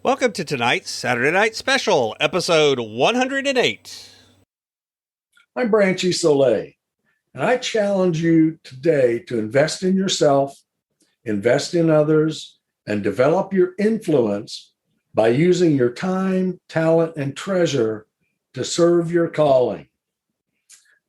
Welcome to tonight's Saturday Night Special, episode 108. I'm Branchy Soleil, and I challenge you today to invest in yourself, invest in others, and develop your influence by using your time, talent, and treasure to serve your calling.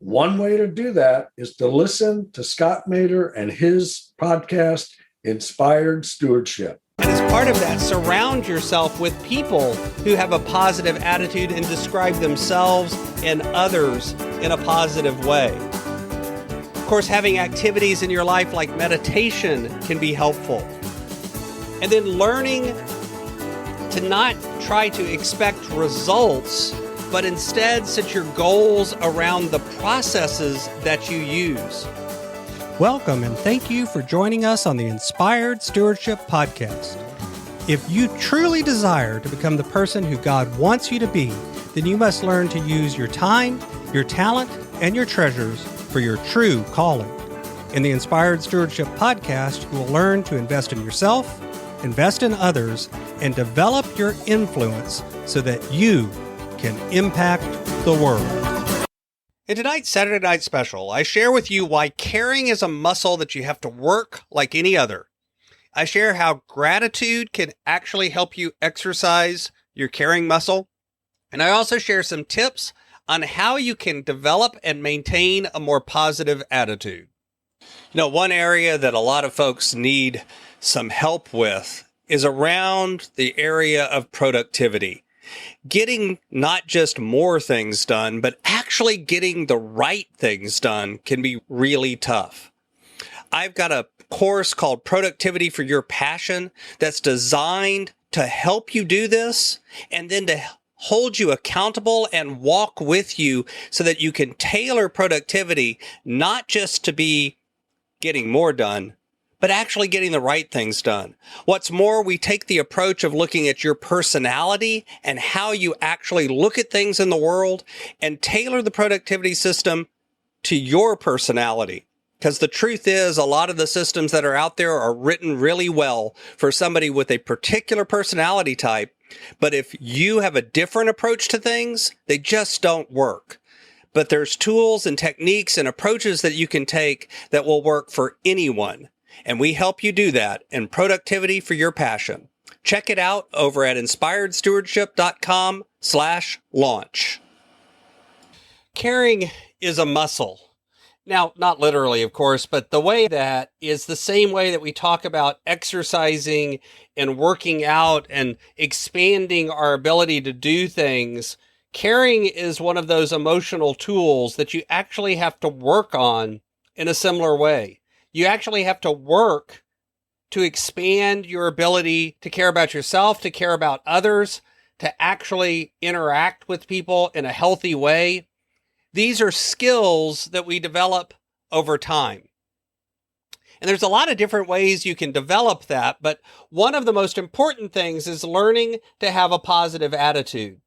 One way to do that is to listen to Scott Mader and his podcast, Inspired Stewardship. And as part of that, surround yourself with people who have a positive attitude and describe themselves and others in a positive way. Of course, having activities in your life like meditation can be helpful. And then learning to not try to expect results, but instead set your goals around the processes that you use. Welcome and thank you for joining us on the Inspired Stewardship Podcast. If you truly desire to become the person who God wants you to be, then you must learn to use your time, your talent, and your treasures for your true calling. In the Inspired Stewardship Podcast, you will learn to invest in yourself, invest in others, and develop your influence so that you can impact the world. In tonight's Saturday Night Special, I share with you why caring is a muscle that you have to work like any other. I share how gratitude can actually help you exercise your caring muscle. And I also share some tips on how you can develop and maintain a more positive attitude. One area that a lot of folks need some help with is around the area of productivity. Getting not just more things done, but actually getting the right things done can be really tough. I've got a course called Productivity for Your Passion that's designed to help you do this and then to hold you accountable and walk with you so that you can tailor productivity not just to be getting more done, but actually getting the right things done. What's more, we take the approach of looking at your personality and how you actually look at things in the world and tailor the productivity system to your personality. Because the truth is, a lot of the systems that are out there are written really well for somebody with a particular personality type. But if you have a different approach to things, they just don't work. But there's tools and techniques and approaches that you can take that will work for anyone. And we help you do that in Productivity for Your Passion. Check it out over at inspiredstewardship.com/launch. Caring is a muscle. Now, not literally, of course, but the way that is the same way that we talk about exercising and working out and expanding our ability to do things. Caring is one of those emotional tools that you actually have to work on in a similar way. You actually have to work to expand your ability to care about yourself, to care about others, to actually interact with people in a healthy way. These are skills that we develop over time. And there's a lot of different ways you can develop that, but one of the most important things is learning to have a positive attitude.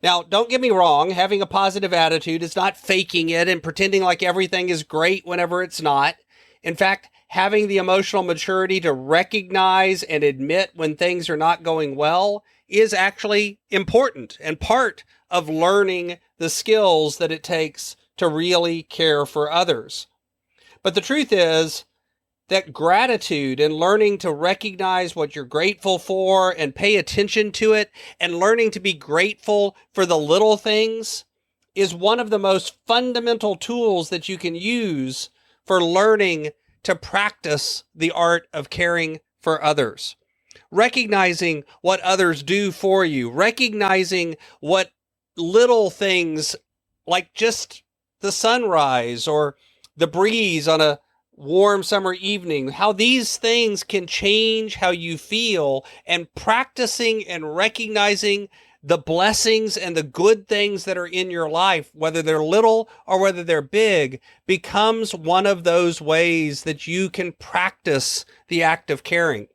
Now, don't get me wrong, having a positive attitude is not faking it and pretending like everything is great whenever it's not. In fact, having the emotional maturity to recognize and admit when things are not going well is actually important and part of learning the skills that it takes to really care for others. But the truth is that gratitude and learning to recognize what you're grateful for and pay attention to it and learning to be grateful for the little things is one of the most fundamental tools that you can use for learning to practice the art of caring for others. Recognizing what others do for you, recognizing what little things like just the sunrise or the breeze on a warm summer evening, how these things can change how you feel, and practicing and recognizing the blessings and the good things that are in your life, whether they're little or whether they're big, becomes one of those ways that you can practice the act of caring.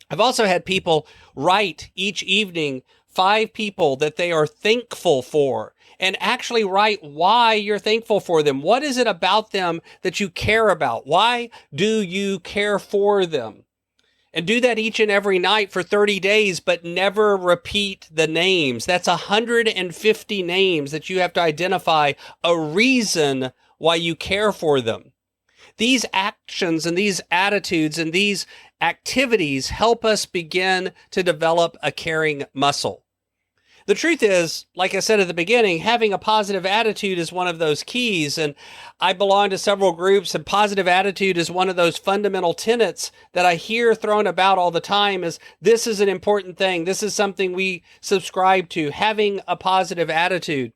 I've also had people write each evening 5 people that they are thankful for, and actually write why you're thankful for them. What is it about them that you care about? Why do you care for them? And do that each and every night for 30 days, but never repeat the names. That's 150 names that you have to identify a reason why you care for them. These actions and these attitudes and these activities help us begin to develop a caring muscle. The truth is, like I said at the beginning, having a positive attitude is one of those keys. And I belong to several groups, and positive attitude is one of those fundamental tenets that I hear thrown about all the time as this is an important thing. This is something we subscribe to, having a positive attitude.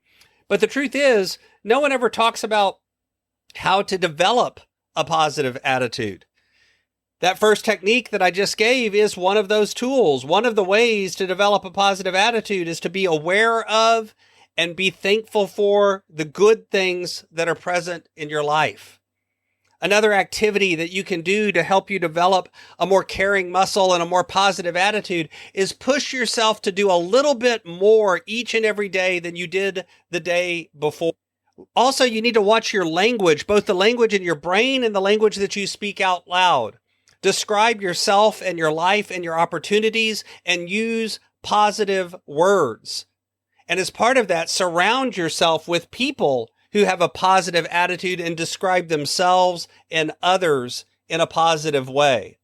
But the truth is, no one ever talks about how to develop a positive attitude. That first technique that I just gave is one of those tools. One of the ways to develop a positive attitude is to be aware of and be thankful for the good things that are present in your life. Another activity that you can do to help you develop a more caring muscle and a more positive attitude is push yourself to do a little bit more each and every day than you did the day before. Also, you need to watch your language, both the language in your brain and the language that you speak out loud. Describe yourself and your life and your opportunities and use positive words. And as part of that, surround yourself with people who have a positive attitude and describe themselves and others in a positive way.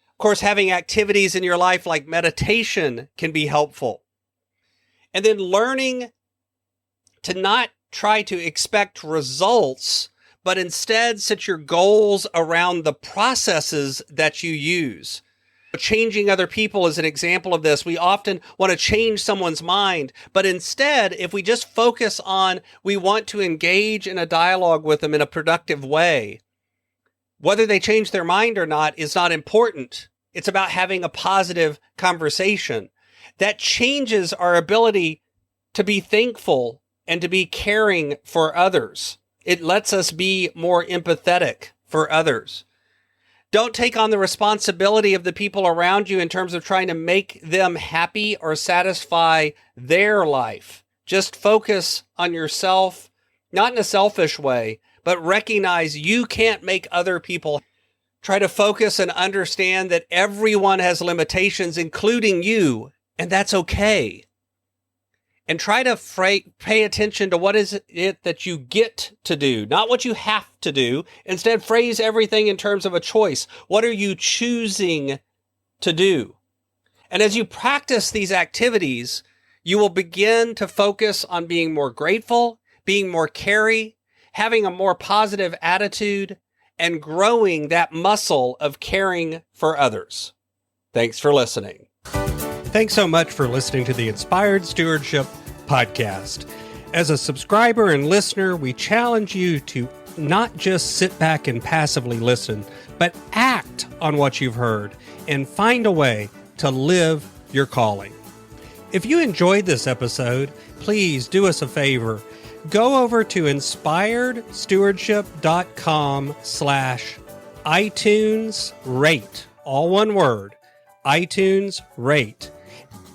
Of course, having activities in your life like meditation can be helpful. And then learning to not try to expect results, but instead set your goals around the processes that you use. Changing other people is an example of this. We often want to change someone's mind, but instead, if we just focus on we want to engage in a dialogue with them in a productive way, whether they change their mind or not is not important. It's about having a positive conversation. That changes our ability to be thankful and to be caring for others. It lets us be more empathetic for others. Don't take on the responsibility of the people around you in terms of trying to make them happy or satisfy their life. Just focus on yourself, not in a selfish way, but recognize you can't make other people. Try to focus and understand that everyone has limitations, including you, and that's okay. And try to pay attention to what is it that you get to do, not what you have to do. Instead, phrase everything in terms of a choice. What are you choosing to do? And as you practice these activities, you will begin to focus on being more grateful, being more caring, having a more positive attitude, and growing that muscle of caring for others. Thanks for listening. Thanks so much for listening to the Inspired Stewardship podcast. As a subscriber and listener, we challenge you to not just sit back and passively listen, but act on what you've heard and find a way to live your calling. If you enjoyed this episode, please do us a favor. Go over to inspiredstewardship.com/iTunes rate, all one word, iTunes rate.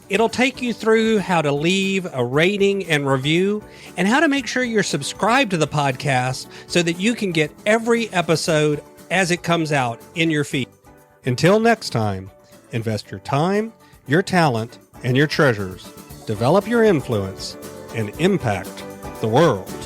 It'll take you through how to leave a rating and review and how to make sure you're subscribed to the podcast so that you can get every episode as it comes out in your feed. Until next time, invest your time, your talent, and your treasures. Develop your influence and impact the world.